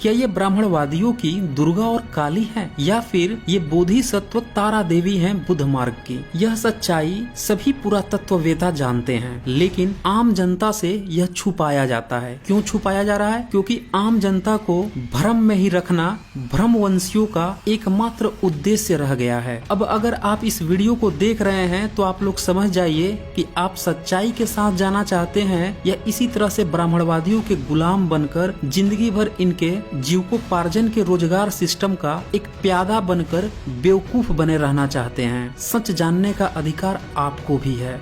क्या ये ब्राह्मणवादियों की दुर्गा और काली है या फिर ये बोधिसत्व तारा देवी हैं बुद्ध मार्ग की? यह सच्चाई सभी पुरातत्ववेता जानते हैं, लेकिन आम जनता से यह छुपाया जाता है। क्यों छुपाया जा रहा है? क्योंकि आम जनता को भ्रम में ही रखना भ्रमवंशियों का एकमात्र उद्देश्य रह गया है। अब अगर आप इस वीडियो को देख रहे हैं तो आप लोग समझ जाइए कि आप सच्चाई के साथ जाना चाहते हैं या इसी तरह से ब्राह्मणवादियों के गुलाम बनकर जिंदगी भर इनके जीविकोपार्जन के रोजगार सिस्टम का एक प्यादा बनकर बेवकूफ बने रहना चाहते हैं। सच जानने का अधिकार आपको भी है।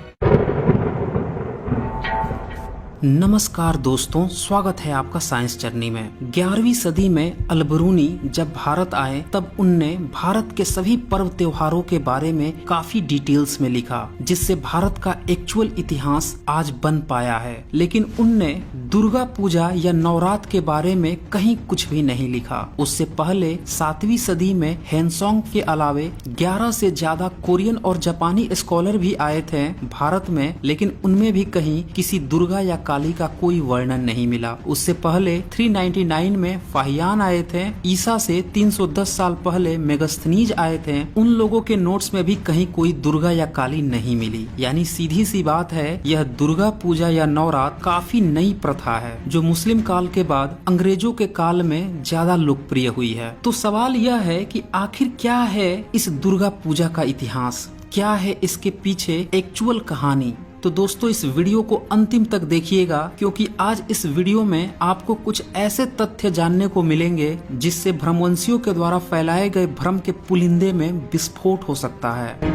नमस्कार दोस्तों, स्वागत है आपका साइंस जर्नी में। 11वीं सदी में अल-बिरूनी जब भारत आए तब उनने भारत के सभी पर्व त्योहारों के बारे में काफी डिटेल्स में लिखा, जिससे भारत का एक्चुअल इतिहास आज बन पाया है। लेकिन उनने दुर्गा पूजा या नवरात्र के बारे में कहीं कुछ भी नहीं लिखा। उससे पहले 7वीं सदी में हेनसोंग के अलावे 11 से ज्यादा कोरियन और जापानी स्कॉलर भी आए थे भारत में, लेकिन उनमें भी कहीं किसी दुर्गा या काली का कोई वर्णन नहीं मिला। उससे पहले 399 में फाहियान आए थे। ईसा से 310 साल पहले मेगस्थनीज आए थे। उन लोगों के नोट्स में भी कहीं कोई दुर्गा या काली नहीं मिली। यानी सीधी सी बात है, यह दुर्गा पूजा या नवरात्र काफी नई प्रथा है जो मुस्लिम काल के बाद अंग्रेजों के काल में ज्यादा लोकप्रिय हुई है। तो सवाल यह है कि आखिर क्या है इस दुर्गा पूजा का इतिहास, क्या है इसके पीछे एक्चुअल कहानी? तो दोस्तों इस वीडियो को अंतिम तक देखिएगा, क्योंकि आज इस वीडियो में आपको कुछ ऐसे तथ्य जानने को मिलेंगे जिससे भ्रमवंशियों के द्वारा फैलाए गए भ्रम के पुलिंदे में विस्फोट हो सकता है।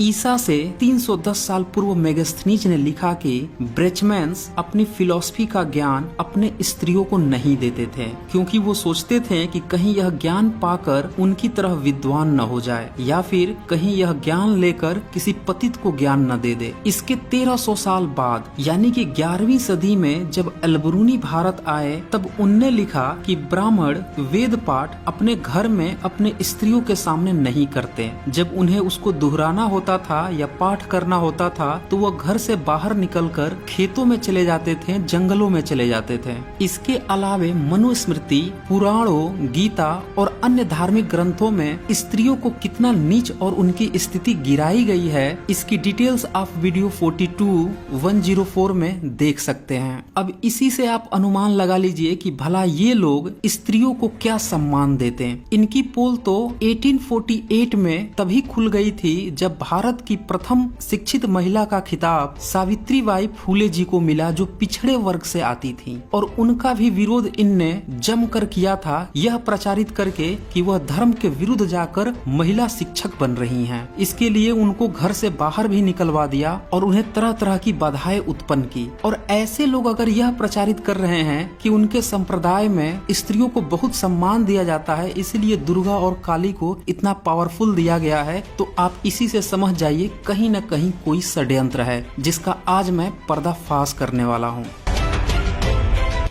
ईसा से 310 साल पूर्व मेगस्थनीज ने लिखा कि ब्रेचमैन्स अपनी फिलॉसफी का ज्ञान अपने स्त्रियों को नहीं देते थे, क्योंकि वो सोचते थे कि कहीं यह ज्ञान पाकर उनकी तरह विद्वान न हो जाए या फिर कहीं यह ज्ञान लेकर किसी पतित को ज्ञान न दे दे। इसके 1300 साल बाद यानी कि 11वीं सदी में जब अल-बिरूनी भारत आए तब उनने लिखा कि ब्राह्मण वेद पाठ अपने घर में अपने स्त्रियों के सामने नहीं करते। जब उन्हें उसको दोहराना होता था या पाठ करना होता था तो वह घर से बाहर निकलकर खेतों में चले जाते थे, जंगलों में चले जाते थे। इसके अलावे मनुस्मृति, पुराणों, गीता और अन्य धार्मिक ग्रंथों में स्त्रियों को कितना नीच और उनकी स्थिति गिराई गई है, इसकी डिटेल्स आप वीडियो 42-104 में देख सकते हैं। अब इसी से आप अनुमान लगा लीजिए कि भला ये लोग स्त्रियों को क्या सम्मान देते हैं। इनकी पोल तो 1848 में तभी खुल गई थी जब भारत की प्रथम शिक्षित महिला का खिताब सावित्रीबाई फूले जी को मिला, जो पिछड़े वर्ग से आती थी। और उनका भी विरोध इनने जमकर किया था, यह प्रचारित करके कि वह धर्म के विरुद्ध जाकर महिला शिक्षक बन रही हैं। इसके लिए उनको घर से बाहर भी निकलवा दिया और उन्हें तरह तरह की बाधाएं उत्पन्न की। और ऐसे लोग अगर यह प्रचारित कर रहे हैं कि उनके संप्रदाय में स्त्रियों को बहुत सम्मान दिया जाता है, इसलिए दुर्गा और काली को इतना पावरफुल दिया गया है, तो आप इसी से समझ जाइए कहीं न कहीं कोई षड्यंत्र है, जिसका आज मैं पर्दाफाश करने वाला हूँ।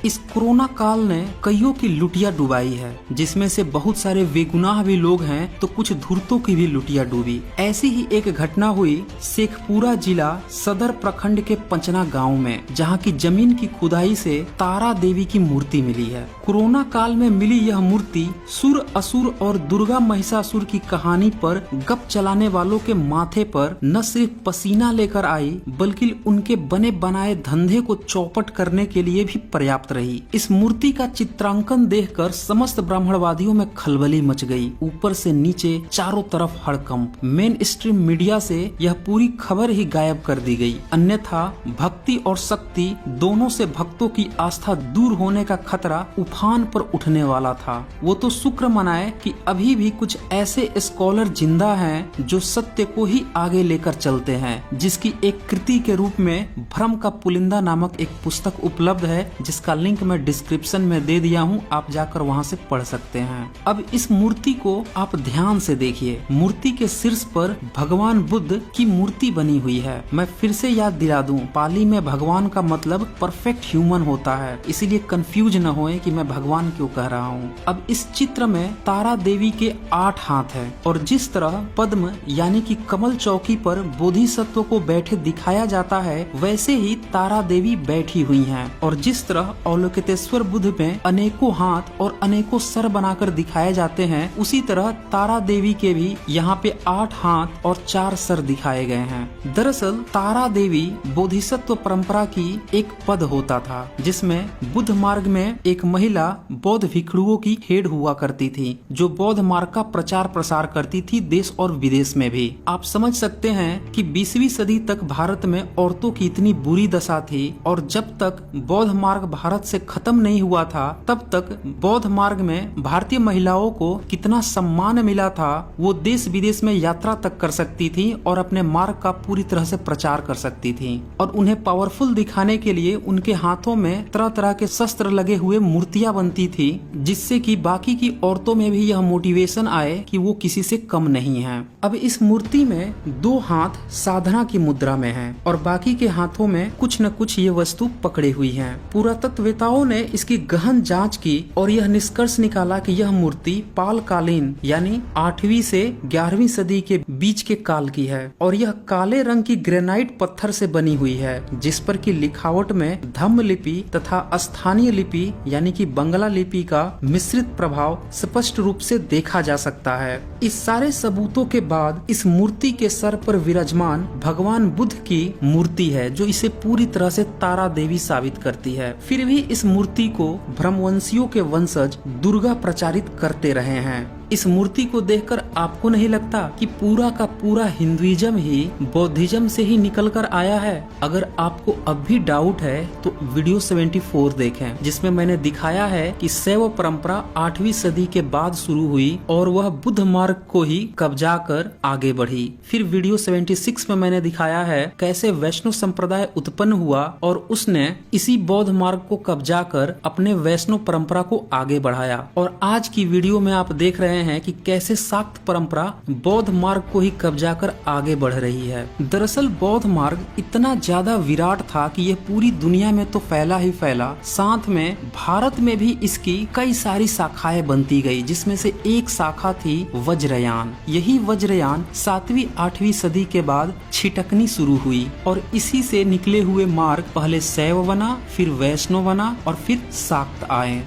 इस कोरोना काल ने कईयों की लुटिया डुबाई है, जिसमें से बहुत सारे बेगुनाह भी लोग हैं तो कुछ धूर्तों की भी लुटिया डूबी। ऐसी ही एक घटना हुई शेखपुरा जिला सदर प्रखंड के पंचना गांव में, जहां की जमीन की खुदाई से तारा देवी की मूर्ति मिली है। कोरोना काल में मिली यह मूर्ति सुर, असुर और दुर्गा महिषासुर की कहानी पर गप चलाने वालों के माथे पर न सिर्फ पसीना लेकर आई, बल्कि उनके बने बनाए धंधे को चौपट करने के लिए भी पर्याप्त रही। इस मूर्ति का चित्रांकन देखकर समस्त ब्राह्मणवादियों में खलबली मच गई। ऊपर से नीचे चारों तरफ हड़कंप। मेन स्ट्रीम मीडिया से यह पूरी खबर ही गायब कर दी गई, अन्यथा भक्ति और शक्ति दोनों से भक्तों की आस्था दूर होने का खतरा उफान पर उठने वाला था। वो तो शुक्र मनाए कि अभी भी कुछ ऐसे स्कॉलर जिंदा हैं जो सत्य को ही आगे लेकर चलते हैं, जिसकी एक कृति के रूप में भ्रम का पुलिंदा नामक एक पुस्तक उपलब्ध है, जिसका लिंक मैं डिस्क्रिप्शन में दे दिया हूँ, आप जाकर वहाँ से पढ़ सकते हैं। अब इस मूर्ति को आप ध्यान से देखिए। मूर्ति के शीर्ष पर भगवान बुद्ध की मूर्ति बनी हुई है। मैं फिर से याद दिला दूं, पाली में भगवान का मतलब परफेक्ट ह्यूमन होता है, इसीलिए कंफ्यूज न होए कि मैं भगवान क्यों कह रहा हूँ। अब इस चित्र में तारा देवी के 8 हाथ है और जिस तरह पद्म यानी कि कमल चौकी पर बोधिसत्व को बैठे दिखाया जाता है, वैसे ही तारा देवी बैठी हुई हैं। और जिस तरह अवलोकितेश्वर बुद्ध में अनेकों हाथ और अनेकों सर बनाकर दिखाए जाते हैं, उसी तरह तारा देवी के भी यहाँ पे 8 हाथ और 4 सर दिखाए गए हैं। दरअसल तारा देवी बोधिसत्व परंपरा की एक पद होता था, जिसमें बुद्ध मार्ग में एक महिला बौद्ध भिक्षुओं की हेड हुआ करती थी, जो बौद्ध मार्ग का प्रचार प्रसार करती थी देश और विदेश में भी। आप समझ सकते हैं कि 20वीं सदी तक भारत में औरतों की इतनी बुरी दशा थी, और जब तक बौद्ध मार्ग भारत से खत्म नहीं हुआ था तब तक बौद्ध मार्ग में भारतीय महिलाओं को कितना सम्मान मिला था। वो देश विदेश में यात्रा तक कर सकती थी और अपने मार्ग का पूरी तरह से प्रचार कर सकती थी, और उन्हें पावरफुल दिखाने के लिए उनके हाथों में तरह तरह के शस्त्र लगे हुए मूर्तियां बनती थी, जिससे कि बाकी की औरतों में भी यह मोटिवेशन आए कि वो किसी से कम नहीं है। अब इस मूर्ति में 2 हाथ साधना की मुद्रा में हैं और बाकी के हाथों में कुछ न कुछ ये वस्तु पकड़े हुई हैं। पुरातत्ववेताओं ने इसकी गहन जांच की और यह निष्कर्ष निकाला कि यह मूर्ति पालकालीन यानी 8वीं से 11वीं सदी के बीच के काल की है, और यह काले रंग की ग्रेनाइट पत्थर से बनी हुई है, जिस पर की लिखावट में धम्म लिपि तथा स्थानीय लिपि यानी कि बंगला लिपि का मिश्रित प्रभाव स्पष्ट रूप से देखा जा सकता है। इस सारे सबूतों के बाद इस मूर्ति के सर पर विराजमान भगवान बुद्ध की मूर्ति है, जो इसे पूरी तरह से तारा देवी साबित करती है। फिर भी इस मूर्ति को ब्रह्मवंशियों के वंशज दुर्गा प्रचारित करते रहे हैं। इस मूर्ति को देखकर आपको नहीं लगता कि पूरा का पूरा हिंदुइज्म ही बौद्धिज्म से ही निकल कर आया है? अगर आपको अब भी डाउट है तो वीडियो 74 देखें, जिसमें मैंने दिखाया है कि शैव परंपरा 8वीं सदी के बाद शुरू हुई और वह बुद्ध मार्ग को ही कब्जा कर आगे बढ़ी। फिर वीडियो 76 में मैंने दिखाया है कैसे वैष्णव संप्रदाय उत्पन्न हुआ और उसने इसी बौद्ध मार्ग को कब्जा कर अपने वैष्णव परंपरा को आगे बढ़ाया। और आज की वीडियो में आप देख रहे हैं कि कैसे शाक्त परंपरा बौद्ध मार्ग को ही कब्जा कर आगे बढ़ रही है। दरअसल बौद्ध मार्ग इतना ज्यादा विराट था कि यह पूरी दुनिया में तो फैला ही फैला, साथ में भारत में भी इसकी कई सारी शाखाएं बनती गई, जिसमें से एक शाखा थी वज्रयान। यही वज्रयान 7वीं 8वीं सदी के बाद छिटकनी शुरू हुई और इसी से निकले हुए मार्ग पहले शैव बना, फिर वैष्णव बना और फिर शाक्त आए।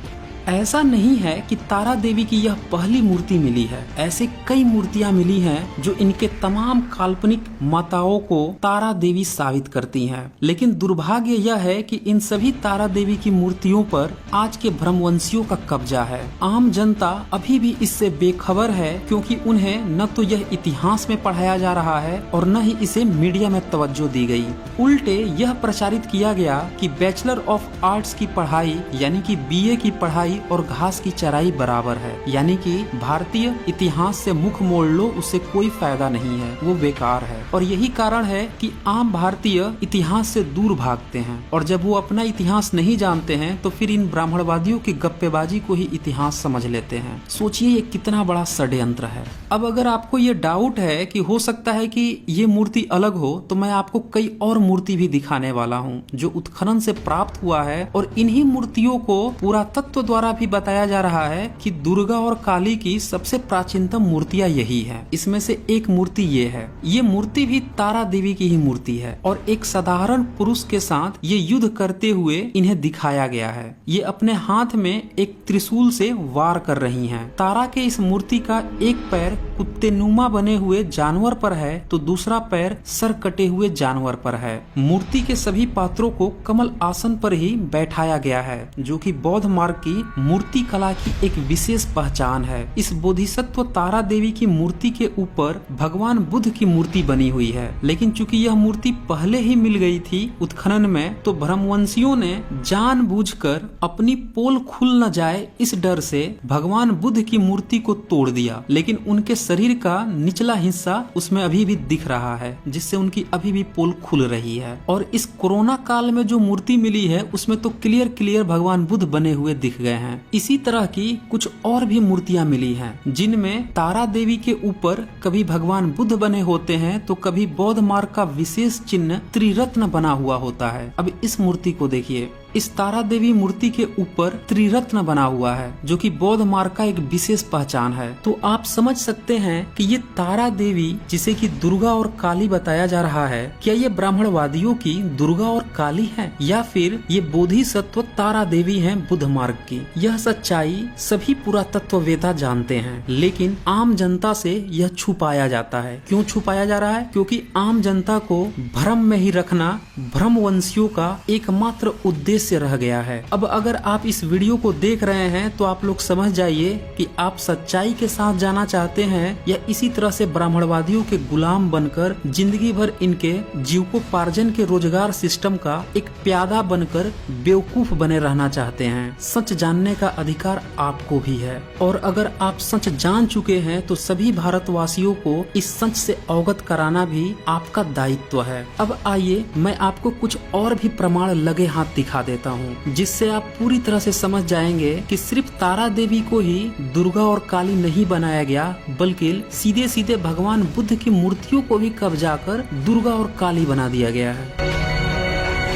ऐसा नहीं है कि तारा देवी की यह पहली मूर्ति मिली है, ऐसे कई मूर्तियां मिली हैं जो इनके तमाम काल्पनिक माताओं को तारा देवी साबित करती हैं। लेकिन दुर्भाग्य यह है कि इन सभी तारा देवी की मूर्तियों पर आज के ब्रह्मवंशियों का कब्जा है। आम जनता अभी भी इससे बेखबर है, क्योंकि उन्हें न तो यह इतिहास में पढ़ाया जा रहा है और न ही इसे मीडिया में तवज्जो दी गई। उल्टे यह प्रचारित किया गया कि बैचलर ऑफ आर्ट्स की पढ़ाई यानी कि BA की पढ़ाई और घास की चराई बराबर है, यानी कि भारतीय इतिहास से मुख मोड़ लो, उससे कोई फायदा नहीं है, वो बेकार है। और यही कारण है कि आम भारतीय इतिहास से दूर भागते हैं, और जब वो अपना इतिहास नहीं जानते हैं तो फिर इन ब्राह्मणवादियों की गप्पेबाजी को ही इतिहास समझ लेते हैं। सोचिए ये कितना बड़ा षड्यंत्र है। अब अगर आपको ये डाउट है कि हो सकता है कि ये मूर्ति अलग हो, तो मैं आपको कई और मूर्ति भी दिखाने वाला हूँ जो उत्खनन से प्राप्त हुआ है, और इन्हीं मूर्तियों को पुरातत्व द्वारा भी बताया जा रहा है कि दुर्गा और काली की सबसे प्राचीनतम मूर्तियां यही है। इसमें से एक मूर्ति ये है। ये मूर्ति भी तारा देवी की ही मूर्ति है और एक साधारण पुरुष के साथ ये युद्ध करते हुए इन्हें दिखाया गया है। ये अपने हाथ में एक त्रिशूल से वार कर रही हैं। तारा के इस मूर्ति का एक पैर कुत्तेनुमा बने हुए जानवर पर है तो दूसरा पैर सर कटे हुए जानवर पर है। मूर्ति के सभी पात्रों को कमल आसन पर ही बैठाया गया है, जो कि बौद्ध मार्ग की मूर्ति कला की एक विशेष पहचान है। इस बोधिसत्व तारा देवी की मूर्ति के ऊपर भगवान बुद्ध की मूर्ति बनी हुई है, लेकिन चूंकि यह मूर्ति पहले ही मिल गई थी उत्खनन में, तो ब्रह्मवंशियों ने जानबूझकर अपनी पोल खुल न जाए इस डर से भगवान बुद्ध की मूर्ति को तोड़ दिया। लेकिन उनके शरीर का निचला हिस्सा उसमें अभी भी दिख रहा है, जिससे उनकी अभी भी पोल खुल रही है। और इस कोरोना काल में जो मूर्ति मिली है उसमें तो क्लियर भगवान बुद्ध बने हुए दिख गए हैं। इसी तरह की कुछ और भी मूर्तियां मिली हैं, जिनमें तारा देवी के ऊपर कभी भगवान बुद्ध बने होते हैं तो कभी बौद्ध मार्ग का विशेष चिन्ह त्रिरत्न बना हुआ होता है। अब इस मूर्ति को देखिए, इस तारा देवी मूर्ति के ऊपर त्रिरत्न बना हुआ है, जो कि बौद्ध मार्ग का एक विशेष पहचान है। तो आप समझ सकते हैं कि ये तारा देवी, जिसे कि दुर्गा और काली बताया जा रहा है, क्या ये ब्राह्मणवादियों की दुर्गा और काली है, या फिर ये बोधिसत्व तारा देवी हैं बुद्ध मार्ग की। यह सच्चाई सभी पुरातत्ववेत्ता जानते हैं, लेकिन आम जनता से यह छुपाया जाता है। क्यों छुपाया जा रहा है? क्योंकि आम जनता को भ्रम में ही रखना भ्रमवंशियों का एकमात्र उद्देश्य रह गया है। अब अगर आप इस वीडियो को देख रहे हैं तो आप लोग समझ जाइए कि आप सच्चाई के साथ जाना चाहते हैं या इसी तरह से ब्राह्मणवादियों के गुलाम बनकर जिंदगी भर इनके जीविकोपार्जन के रोजगार सिस्टम का एक प्यादा बनकर बेवकूफ बने रहना चाहते हैं। सच जानने का अधिकार आपको भी है, और अगर आप सच जान चुके हैं तो सभी भारतवासियों को इस सच से अवगत कराना भी आपका दायित्व है। अब आइए मैं आपको कुछ और भी प्रमाण लगे हाथ दिखा देता हूँ, जिससे आप पूरी तरह से समझ जाएंगे कि सिर्फ तारा देवी को ही दुर्गा और काली नहीं बनाया गया, बल्कि सीधे सीधे भगवान बुद्ध की मूर्तियों को भी कब्जा कर दुर्गा और काली बना दिया गया है।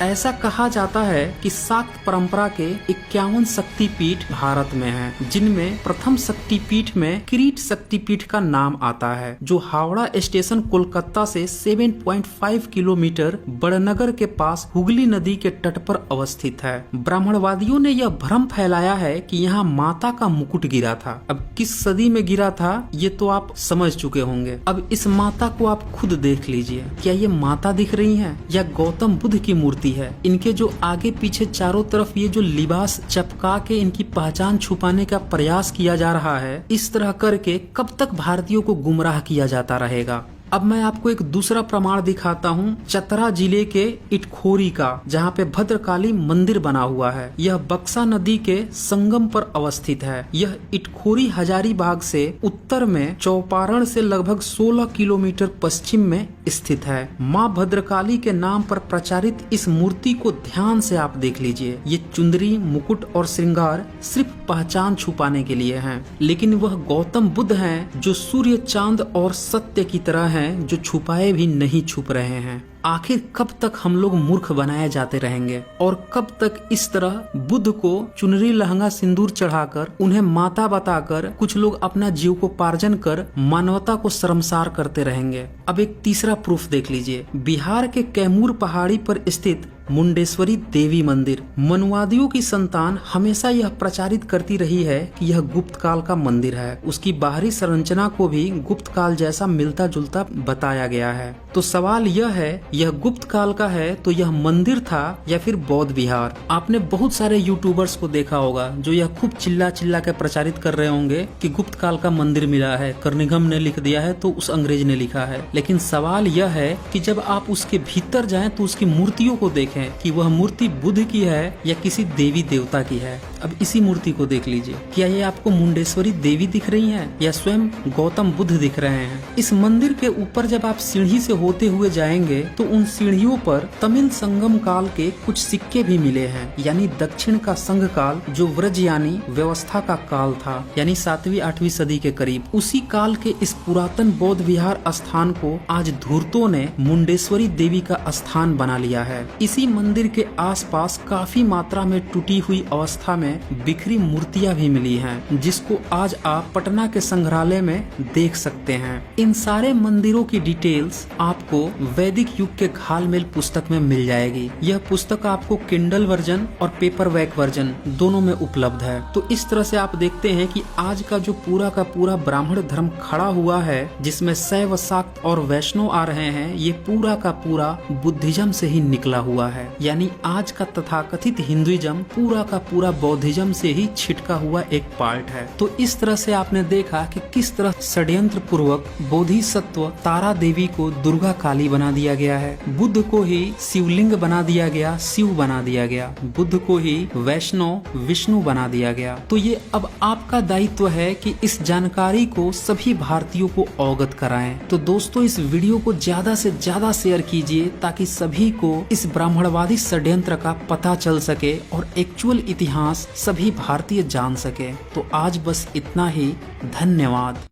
ऐसा कहा जाता है कि शाक्त परंपरा के 51 शक्तिपीठ भारत में हैं, जिनमें प्रथम शक्तिपीठ में किरीट शक्तिपीठ का नाम आता है, जो हावड़ा स्टेशन कोलकाता से 7.5 किलोमीटर बड़नगर के पास हुगली नदी के तट पर अवस्थित है। ब्राह्मणवादियों ने यह भ्रम फैलाया है कि यहाँ माता का मुकुट गिरा था। अब किस सदी में गिरा था ये तो आप समझ चुके होंगे। अब इस माता को आप खुद देख लीजिए, क्या ये माता दिख रही है या गौतम बुद्ध की मूर्ति है? इनके जो आगे पीछे चारों तरफ ये जो लिबास चपका के इनकी पहचान छुपाने का प्रयास किया जा रहा है, इस तरह करके कब तक भारतीयों को गुमराह किया जाता रहेगा। अब मैं आपको एक दूसरा प्रमाण दिखाता हूँ, चतरा जिले के इटखोरी का, जहाँ पे भद्रकाली मंदिर बना हुआ है। यह बक्सा नदी के संगम पर अवस्थित है। यह इटखोरी हजारीबाग से उत्तर में चौपारण से लगभग 16 किलोमीटर पश्चिम में स्थित है। माँ भद्रकाली के नाम पर प्रचारित इस मूर्ति को ध्यान से आप देख लीजिए। ये चुंदरी, मुकुट और श्रृंगार सिर्फ पहचान छुपाने के लिए हैं, लेकिन वह गौतम बुद्ध हैं जो सूर्य, चांद और सत्य की तरह हैं, जो छुपाए भी नहीं छुप रहे हैं। आखिर कब तक हम लोग मूर्ख बनाए जाते रहेंगे, और कब तक इस तरह बुद्ध को चुनरी, लहंगा, सिंदूर चढ़ाकर, उन्हें माता बताकर कुछ लोग अपना जीविकोपार्जन कर मानवता को शर्मसार करते रहेंगे। अब एक तीसरा प्रूफ देख लीजिए। बिहार के कैमूर पहाड़ी पर स्थित मुंडेश्वरी देवी मंदिर। मनुवादियों की संतान हमेशा यह प्रचारित करती रही है कि यह गुप्त काल का मंदिर है। उसकी बाहरी संरचना को भी गुप्त काल जैसा मिलता जुलता बताया गया है। तो सवाल यह है, यह गुप्त काल का है तो यह मंदिर था या फिर बौद्ध विहार? आपने बहुत सारे यूट्यूबर्स को देखा होगा जो यह खूब चिल्ला चिल्ला के प्रचारित कर रहे होंगे कि गुप्त काल का मंदिर मिला है, कर्निघम ने लिख दिया है तो उस अंग्रेज ने लिखा है। लेकिन सवाल यह है कि जब आप उसके भीतर जाएं तो उसकी मूर्तियों को देखें कि वह मूर्ति बुद्ध की है या किसी देवी देवता की है। अब इसी मूर्ति को देख लीजिए, क्या ये आपको मुंडेश्वरी देवी दिख रही है या स्वयं गौतम बुद्ध दिख रहे हैं? इस मंदिर के ऊपर जब आप सीढ़ी से होते हुए जाएंगे तो उन सीढ़ियों पर तमिल संगम काल के कुछ सिक्के भी मिले हैं, यानी दक्षिण का संघ काल, जो व्रज यानी व्यवस्था का काल था, यानी 7वीं 8वीं सदी के करीब। उसी काल के इस पुरातन बौद्ध विहार स्थान को आज धूर्तों ने मुंडेश्वरी देवी का स्थान बना लिया है। इसी मंदिर के आसपास काफी मात्रा में टूटी हुई अवस्था में बिखरी मूर्तियां भी मिली हैं, जिसको आज आप पटना के संग्रहालय में देख सकते हैं। इन सारे मंदिरों की डिटेल्स आपको वैदिक युग के घालमेल पुस्तक में मिल जाएगी। यह पुस्तक आपको किंडल वर्जन और पेपरवैक वर्जन दोनों में उपलब्ध है। तो इस तरह से आप देखते हैं कि आज का जो पूरा का पूरा ब्राह्मण धर्म खड़ा हुआ है, जिसमें शैव, शाक्त और वैष्णव आ रहे हैं, ये पूरा का पूरा बुद्धिज्म से ही निकला हुआ है। यानी आज का तथाकथित हिंदुइज्म पूरा का पूरा बौद्धिज्म से ही छिटका हुआ एक पार्ट है। तो इस तरह से आपने देखा कि किस तरह षड्यंत्र पूर्वक बोधिसत्व तारा देवी को दुर्गा काली बना दिया गया है, बुद्ध को ही शिवलिंग बना दिया गया, शिव बना दिया गया, बुद्ध को ही वैष्णव विष्णु बना दिया गया। तो ये अब आपका दायित्व है कि इस जानकारी को सभी भारतीयों को अवगत कराएं। तो दोस्तों, इस वीडियो को ज्यादा से ज्यादा शेयर कीजिए ताकि सभी को इस ब्राह्मणवादी षड्यंत्र का पता चल सके और एक्चुअल इतिहास सभी भारतीय जान सके। तो आज बस इतना ही। धन्यवाद।